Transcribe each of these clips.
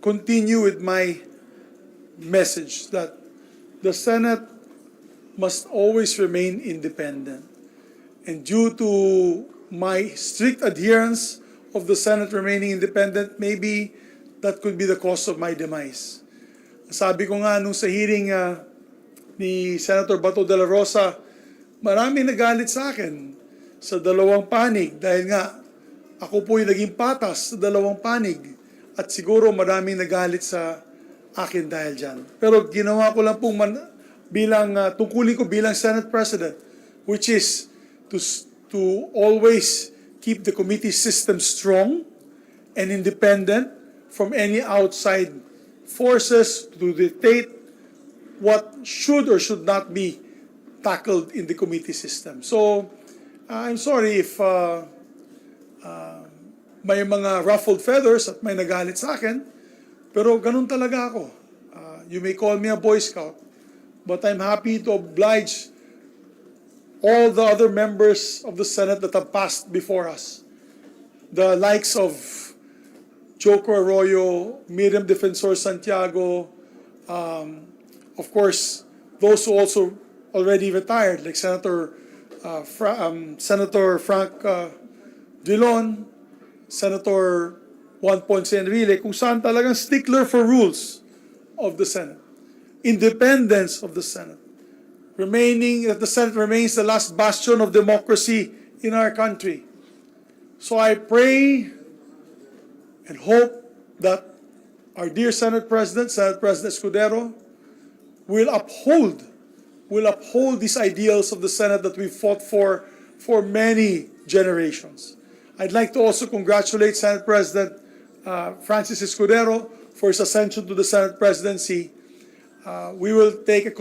continue with my message that the Senate must always remain independent. And due to my strict adherence of the Senate remaining independent, maybe that could be the cause of my demise. Sabi ko nga nung sa hearing ni Senator Bato de la Rosa, maraming nagalit sa akin sa dalawang panig dahil nga ako po'y naging patas sa dalawang panig at siguro maraming nagalit sa akin dahil dyan. Pero ginawa ko lang pong tungkulin ko bilang Senate President, which is to always keep the committee system strong and independent from any outside forces to dictate what should or should not be tackled in the committee system. So, I'm sorry if may mga ruffled feathers at may nagalit sa akin, pero ganun talaga ako. You may call me a Boy Scout, but I'm happy to oblige all the other members of the Senate that have passed before us. The likes of Joco Arroyo, Miriam Defensor Santiago, of course, those who also already retired, like Senator Frank Dillon, Senator Juan Ponce Enrile, kung saan talagang stickler for rules of the Senate, independence of the Senate, that the Senate remains the last bastion of democracy in our country. So I pray and hope that our dear Senate President Escudero, will uphold these ideals of the Senate that we fought for many generations. I'd like to also congratulate Senate President Francis Escudero for his ascension to the Senate presidency. We will take a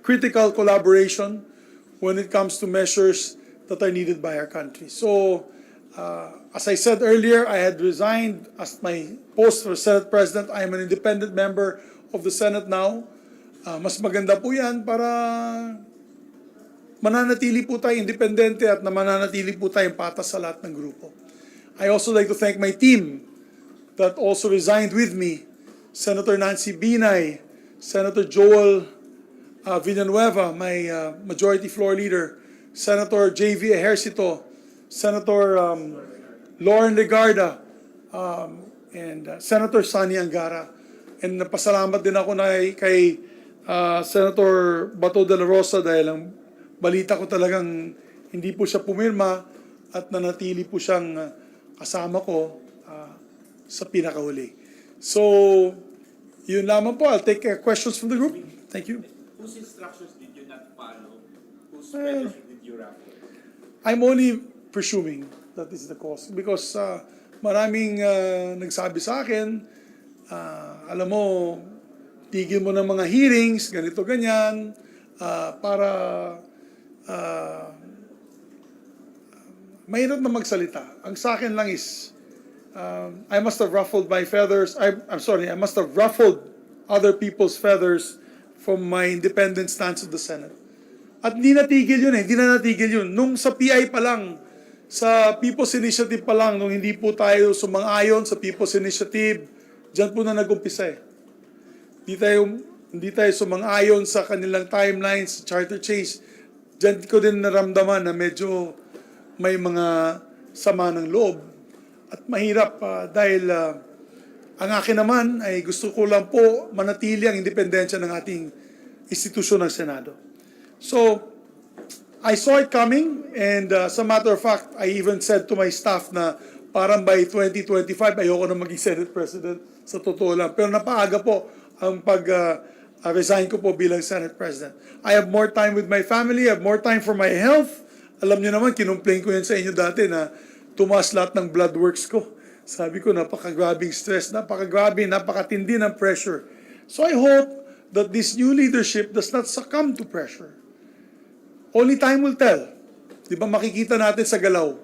critical collaboration when it comes to measures that are needed by our country. So, as I said earlier, I had resigned as my post for Senate President. I am an independent member of the Senate now. Mas maganda po yan para mananatili po tayo independente at mananatili po tayong patas sa lahat ng grupo. I also like to thank my team that also resigned with me, Senator Nancy Binay, Senator Joel Villanueva, my majority floor leader, Senator J.V. Ejercito, Senator Lauren Legarda, and Senator Sani Angara. And napasalamat din ako kay Senator Bato de la Rosa dahil ang balita ko talagang hindi po siya pumirma at nanatili po siyang kasama ko sa pinakahuli. So, yun lamang po. I'll take questions from the group. Thank you. Whose instructions did you not follow? Whose feathers did you ruffle? I'm only presuming that is the cause because maraming nagsabi sa akin, alam mo, tigil mo ng mga hearings, ganito, ganyan, para mahirap na magsalita. Ang sa akin lang is, I must have ruffled my feathers. I'm sorry, I must have ruffled other people's feathers from my independent stance of the Senate. At hindi natigil yun hindi na natigil yun. Nung sa PI pa lang, sa People's Initiative pa lang, nung hindi po tayo sumang-ayon sa People's Initiative, dyan po na nag-umpisa Hindi tayo sumang-ayon sa kanilang timelines, sa charter change. Dyan ko din naramdaman na medyo may mga sama ng loob. At mahirap dahil ang akin naman ay gusto ko lang po manatili ang independensya ng ating institusyon ng Senado. So, I saw it coming and as a matter of fact, I even said to my staff na parang by 2025, ayoko na maging Senate President sa totoo lang. Pero napaaga po ang resign ko po bilang Senate President. I have more time with my family, I have more time for my health. Alam niyo naman, kinumplain ko yan sa inyo dati na tumaas lahat ng blood works ko. Sabi ko, napakagrabing stress, napakatindi ng pressure. So I hope that this new leadership does not succumb to pressure. Only time will tell. Di ba makikita natin sa galaw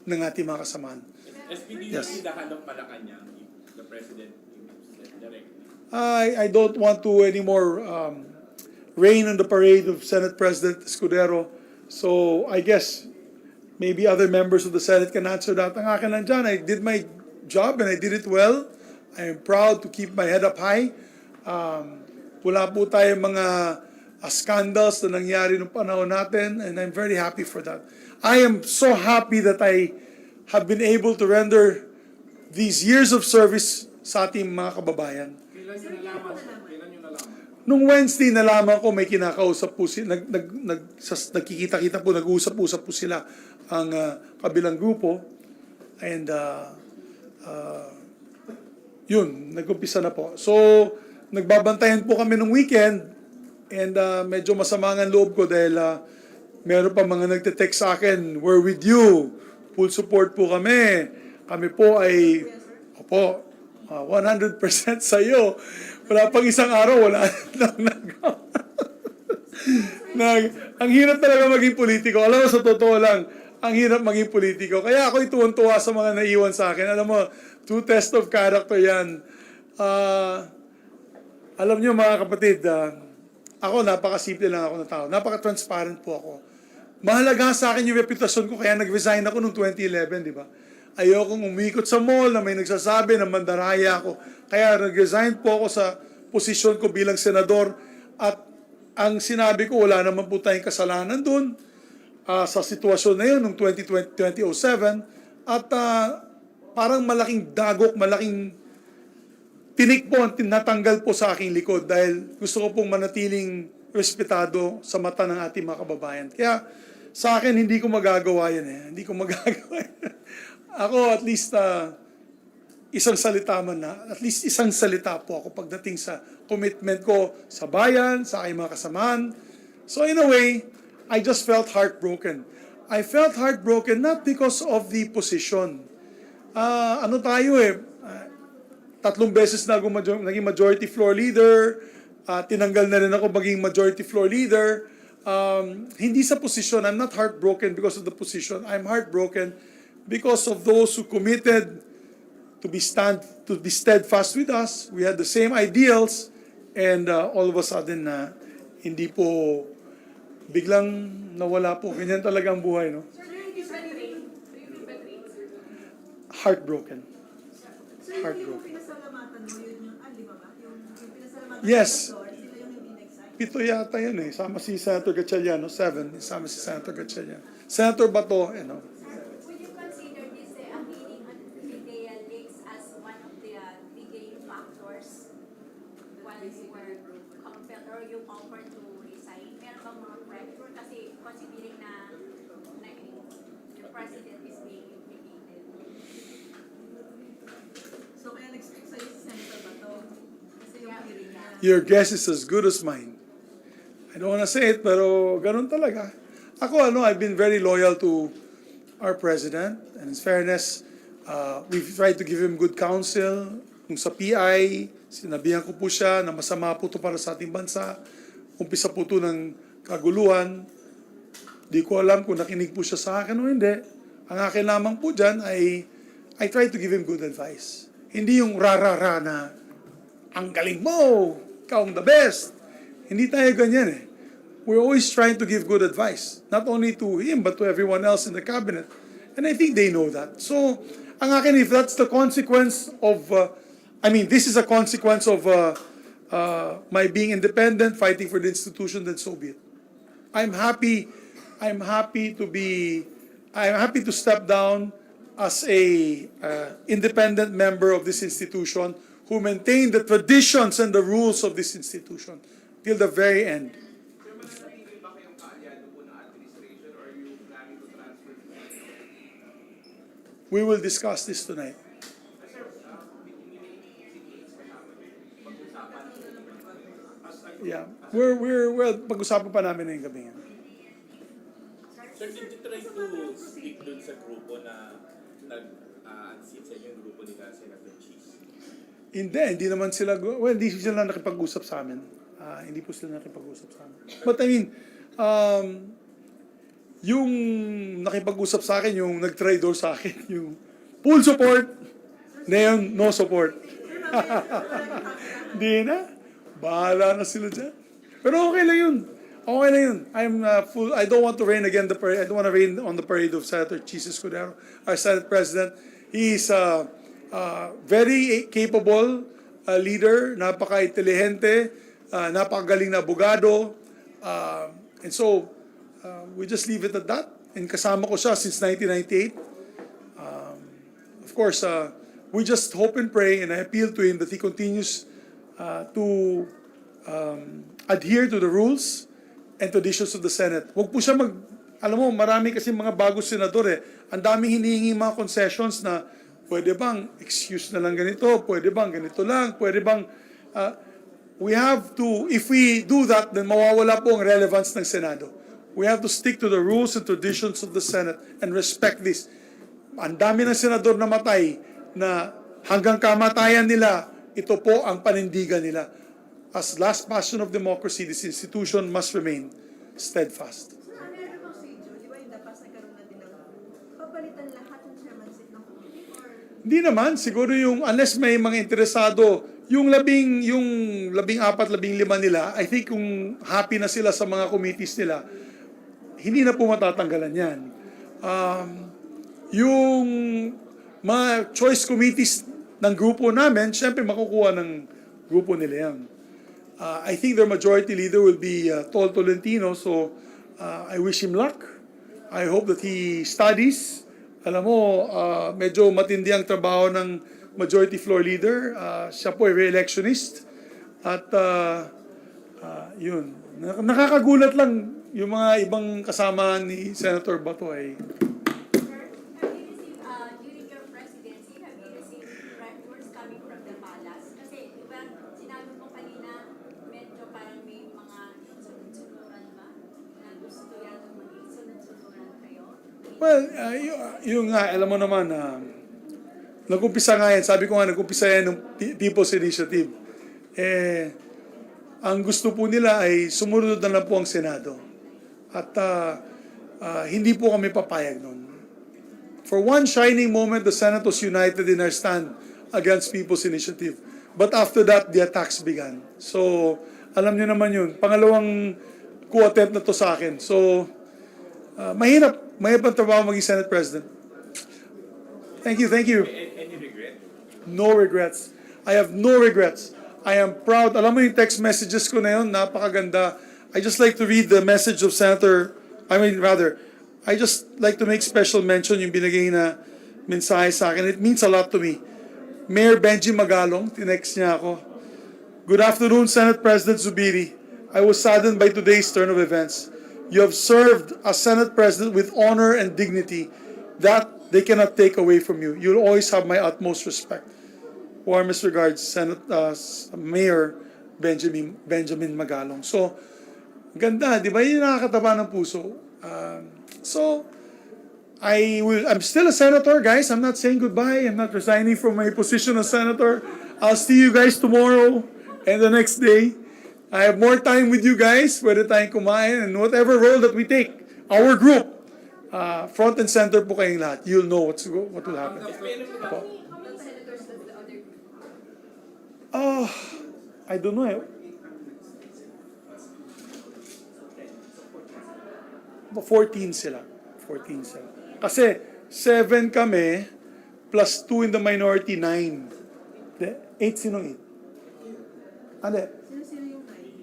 ng ating mga kasamahan. SPD, Yes. dahan ng Malacanang, the President directly. I don't want to anymore rain on the parade of Senate President Escudero. So I guess maybe other members of the Senate can answer that. Ang akin lang dyan, I did my job and I did it well. I am proud to keep my head up high. Wala po tayong mga scandals na nangyari noong panahon natin, and I'm very happy for that. I am so happy that I have been able to render these years of service sa ating mga kababayan. Kailan nyo nalaman? Nung Wednesday, nalaman ko may kinakausap po sila, nagkikita-kita po, nag-uusap-usap po sila ang kabilang grupo. And yun, nag-umpisa na po. So, nagbabantayan po kami nung weekend and medyo masama ang loob ko dahil meron pa mga nagte-text sa akin, "We're with you. Full support po kami. Kami po ay, opo, 100% sa iyo." Wala pang isang araw, wala ang hirap talaga maging politiko. Alam mo, sa totoo lang, ang hirap maging politiko. Kaya ako ituwan-tuwa sa mga naiwan sa akin. Alam mo, true test of character yan. Alam niyo mga kapatid, ako napakasimple lang ako na tao. Napaka-transparent po ako. Mahalaga sa akin yung reputasyon ko, kaya nag-resign ako noong 2011, di ba? Ayokong umikot sa mall na may nagsasabi na mandaraya ako. Kaya nag-resign po ako sa posisyon ko bilang senador. At ang sinabi ko, wala naman po tayong kasalanan dun sa sitwasyon na yun noong 2007. At parang malaking dagok, malaking tinik po ang tinatanggal po sa aking likod dahil gusto ko pong manatiling respetado sa mata ng ating mga kababayan. Kaya sa akin, hindi ko magagawa yan eh. Hindi ko magagawa yan. Ako, at least, isang salita man na, at least isang salita po ako pagdating sa commitment ko sa bayan, sa aking mga kasamahan. So in a way, I just felt heartbroken. I felt heartbroken not because of the position. Ano tayo eh, 3 beses na ako naging majority floor leader, tinanggal na rin ako maging majority floor leader. Hindi sa position, I'm not heartbroken because of the position. I'm heartbroken because of those who committed to be steadfast with us. We had the same ideals, and all of a sudden, hindi po, biglang nawala po. Ganyan talaga ang buhay, no? Sir, do you feel betrayed? Do you feel betrayed, sir? Heartbroken. So yung pinasalamatan mo, yun yung, di ba ba? Yung pinasalamatan Yes. mo, sila yung hindi nag-sign. 7 yata yun eh. Sama si Senator Gatchalian, 7. Sama si Senator Gatchalian. Senator Bato, Would you consider this a meeting on Pidea Lakes as one of the delaying factors while you were compelled or you offered to resign? Meron bang mga pressure? Kasi considering na the president is being implicated. So kaya nag-speak sa'yo si Senator Bato. Kasi yung hearing niya. your guess is as good as mine. I don't want to say it, pero ganun talaga. Ako, I've been very loyal to our president. And in fairness, we've tried to give him good counsel. Kung sa PI, sinabihan ko po siya na masama po ito para sa ating bansa. Umpisa po ito ng kaguluhan. Di ko alam kung nakinig po siya sa akin o hindi. Ang akin lamang po dyan ay I try to give him good advice. Hindi yung rara-ra na ang galing mo, ikaw ang the best. Hindi tayo ganyan eh. We're always trying to give good advice. Not only to him, but to everyone else in the cabinet. And I think they know that. So, ang akin, if that's the consequence of, this is a consequence of my being independent, fighting for the institution, then so be it. I'm happy to step down as a independent member of this institution who maintain the traditions and the rules of this institution till the very end. Sir, mananatili ba kayong kaalyado po ng administration or are you planning to transfer? We will discuss this tonight. Sir, pag-usapan. Yeah, well, pag-usapan pa namin ngayong gabi. Sir, did you try to speak dun sa grupo na nag-unseat sa inyo yung grupo nila Senator Cheese? Hindi naman sila, hindi sila nakipag-usap sa amin. Hindi po sila nakipag-usap sa amin. But yung nakipag-usap sa akin, yung nag-traitor sa akin, yung full support, ngayon no support. Hindi na. Bahala na sila dyan. Pero okay lang yun. Okay na yun. I don't want to rain again the parade. I don't want to rain on the parade of Senator Chis Escudero, our Senate President. He is a very capable leader, napaka-intelihente, napakagaling na abogado. And so, we just leave it at that. And kasama ko siya since 1998. Of course, we just hope and pray, and I appeal to him that he continues to adhere to the rules and traditions of the Senate. Huwag po siya alam mo, marami kasi mga bagong senador eh. Ang daming hinihingi mga concessions na pwede bang excuse na lang ganito, pwede bang ganito lang, pwede bang... we have to, if we do that, then mawawala po ang relevance ng Senado. We have to stick to the rules and traditions of the Senate and respect this. Ang dami ng senador na matay na hanggang kamatayan nila, ito po ang panindigan nila. As last bastion of democracy, this institution must remain steadfast. So, ano bang procedure? Di ba yung dapat nagkaroon na din ng papalitan lahat ng chairmanship ng committee? Or Hindi naman, siguro yung, unless may mga interesado, yung 14, 15 nila, I think kung happy na sila sa mga committees nila, hindi na po matatanggalan yan. Yung mga choice committees ng grupo namin, syempre makukuha ng grupo nila yan. I think their majority leader will be Tol Tolentino, so I wish him luck. I hope that he studies. Alam mo, medyo matindi ang trabaho ng majority floor leader. Siya po ay re-electionist. At yun, nakakagulat lang yung mga ibang kasama ni Senator Bato ay Have you received, during your presidency, have you received reports coming from the palace? Kasi, di ba, sinabi mo kanina, medyo parang may mga sunod-sunuran ba? Na gusto yan maging sunod-sunuran kayo? well, yung nga, alam mo naman, nag-umpisa nga yan, sabi ko nga, nag-umpisa yan ng People's Initiative. Ang gusto po nila ay sumunod na lang po ang Senado. At hindi po kami papayag nun. For one shining moment, the Senate was united in our stand against People's Initiative. But after that, the attacks began. So, alam niyo naman yun. Pangalawang co-attempt na to sa akin. So, mahirap ang trabaho maging Senate President. Thank you. Any regret? No regrets. I have no regrets. I am proud. Alam mo yung text messages ko na yun, napakaganda. I just like to read the message of I just like to make special mention yung binigay na mensahe sa akin. It means a lot to me. Mayor Benji Magalong, tinext niya ako. Good afternoon, Senate President Zubiri. I was saddened by today's turn of events. You have served as Senate President with honor and dignity that they cannot take away from you. You'll always have my utmost respect. Warmest regards, Mayor Benjamin Magalong. So, ganda, di ba? Yung nakakataba ng puso. I'm still a senator, guys. I'm not saying goodbye. I'm not resigning from my position as senator. I'll see you guys tomorrow and the next day. I have more time with you guys. Pwede tayong kumain and whatever role that we take, our group, front and center po kayong lahat. You'll know what will happen. How many senators does the other group? I don't know. 14 sila. Kasi 7 kami plus 2 in the minority, 9. 8 sinong 8? Ano? sino yung nine?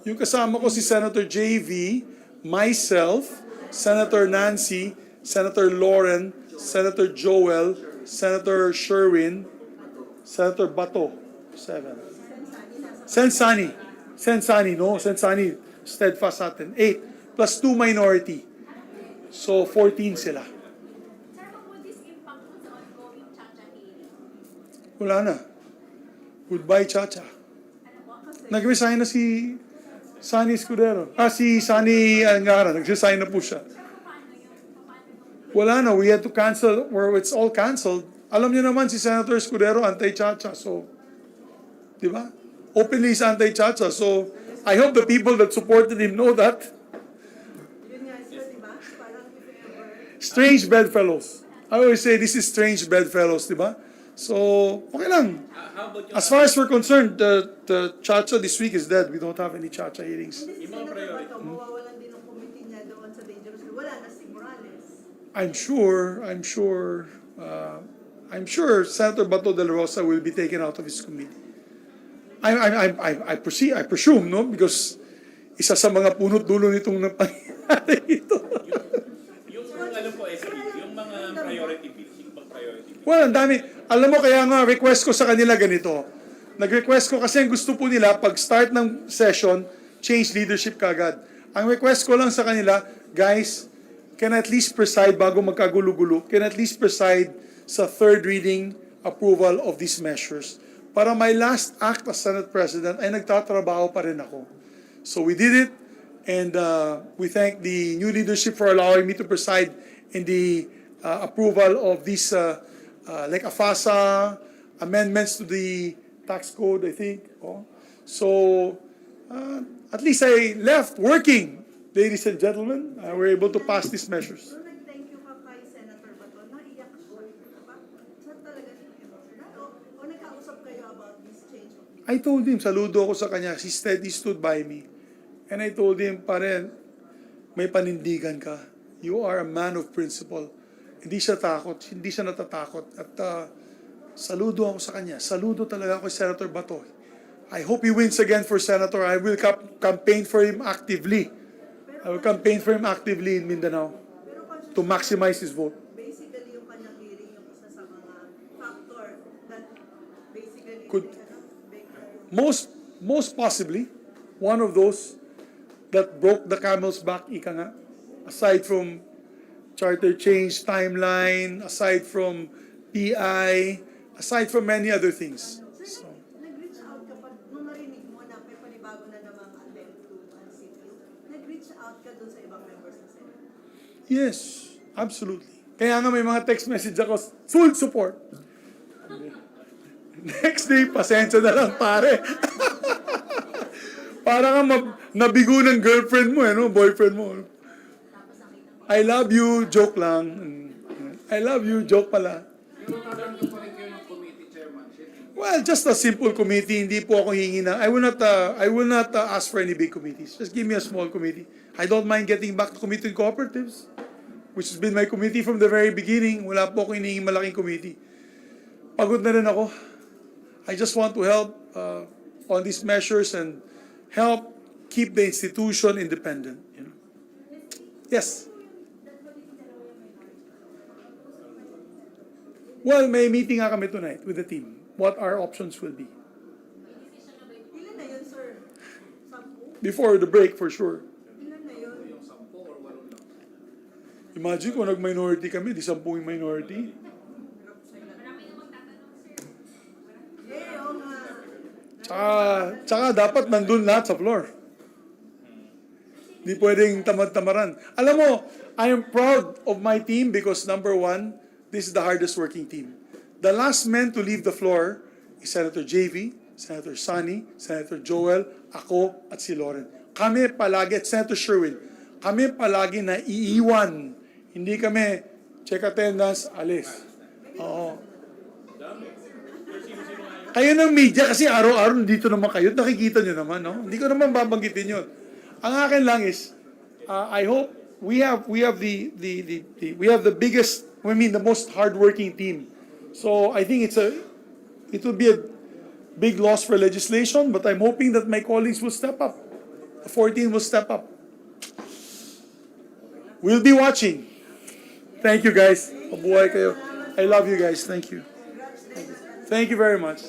Yung kasama ko si Senator JV, myself, Senator Nancy, Senator Lauren, Senator Joel, Senator Sherwin, Senator Bato. 7. Sensani, steadfast sa atin. 8 plus 2 minority. So 14 sila. Sir, what would this impact on the ongoing Chacha hearing? Wala na. Goodbye, Chacha. Ano po? Kasi Nag-resign na si Sani Escudero. Si Sani Angara. Nag-resign na po siya. paano yung Wala na. We had to cancel, or it's all canceled. Alam niyo naman si Senator Escudero, anti-Chacha. So, di ba? Openly is anti-Chacha. So, I hope the people that supported him know that. Yun nga sila, di ba? Parang if ever. Strange bedfellows. I always say this is strange bedfellows, di ba? So, okay lang. How about yung As far as we're concerned, the Chacha this week is dead. We don't have any Chacha hearings. Hindi si Yung mga Senator priority. Bato, mawawalan din ng committee niya doon sa dangerous zone. Wala na si Morales. I'm sure Senator Bato de la Rosa will be taken out of his committee. I presume, no? Because isa sa mga punot dulo nitong nangyayari ito. yung ano po, SB, yung mga priority bills, yung mga priority bills. Well, ang dami. Alam mo, kaya nga request ko sa kanila ganito. Nag-request ko kasi ang gusto po nila, pag start ng session, change leadership kagad. Ang request ko lang sa kanila, guys, can at least preside bago magkagulo-gulo, can at least preside sa third reading approval of these measures. Para my last act as Senate President ay nagtatrabaho pa rin ako. So we did it, and we thank the new leadership for allowing me to preside in the approval of these like AFASA amendments to the tax code, I think. Oh. So at least I left working, ladies and gentlemen. We're able to pass these measures. Nung nag-thank you ka kay Senator Bato, naiyak siya. Diba? Saan talaga siya emotional? O nagkausap kayo about this change of leadership? I told him, saludo ako sa kanya. He stood by me. And I told him, pare, may panindigan ka. You are a man of principle. Hindi siya takot, hindi siya natatakot. At saludo ako sa kanya. Saludo talaga ako kay Senator Bato. I hope he wins again for Senator. I will campaign for him actively. I will campaign for him actively in Mindanao Pero conscious to maximize his vote. basically yung kanyang hearing yung isa sa mga factor that basically Could- big, Most possibly, one of those that broke the camel's back, ika nga, aside from charter change timeline, aside from PI, aside from many other things. So, nag-reach out ka pa, nung narinig mo na may panibago na namang attempt to unseat you, nag-reach out ka dun sa ibang members ng Senate? Yes, absolutely. Kaya nga may mga text message ako, full support. Next day, pasensya na lang, pare. Para ka nabigo ng girlfriend mo, no? Boyfriend mo. I love you, joke lang. I love you, joke pala. Well, just a simple committee. Hindi po ako hingi na. I will not ask for any big committees. Just give me a small committee. I don't mind getting back to committee on cooperatives, which has been my committee from the very beginning. Wala po ako hinihingi malaking committee. Pagod na rin ako. I just want to help on these measures and help keep the institution independent. You know? Yes. Well, may meeting nga kami tonight with the team. What our options will be. Ilan na yun, sir? 10? Before the break, for sure. Ilan na yun? Imagine kung nag-minority kami, di 10 yung minority. Oo nga. Tsaka dapat nandun lahat sa floor. Di pwedeng tamad-tamaran. Alam mo, I am proud of my team because number one, this is the hardest working team. The last man to leave the floor is Senator JV, Senator Sonny, Senator Joel, ako at si Lauren. Kami palagi, at Senator Sherwin, kami palagi na iiwan. Hindi kami check attendance, alis. Oo. Kayo ng media kasi araw-araw dito naman kayo, nakikita nyo naman, no? Hindi ko naman babanggitin yun. Ang akin lang is, I hope we have the biggest, the most hardworking team. So I think it will be a big loss for legislation, but I'm hoping that my colleagues will step up. The 14 will step up. We'll be watching. Thank you guys. Mabuhay kayo. I love you guys. Thank you. Thank you very much.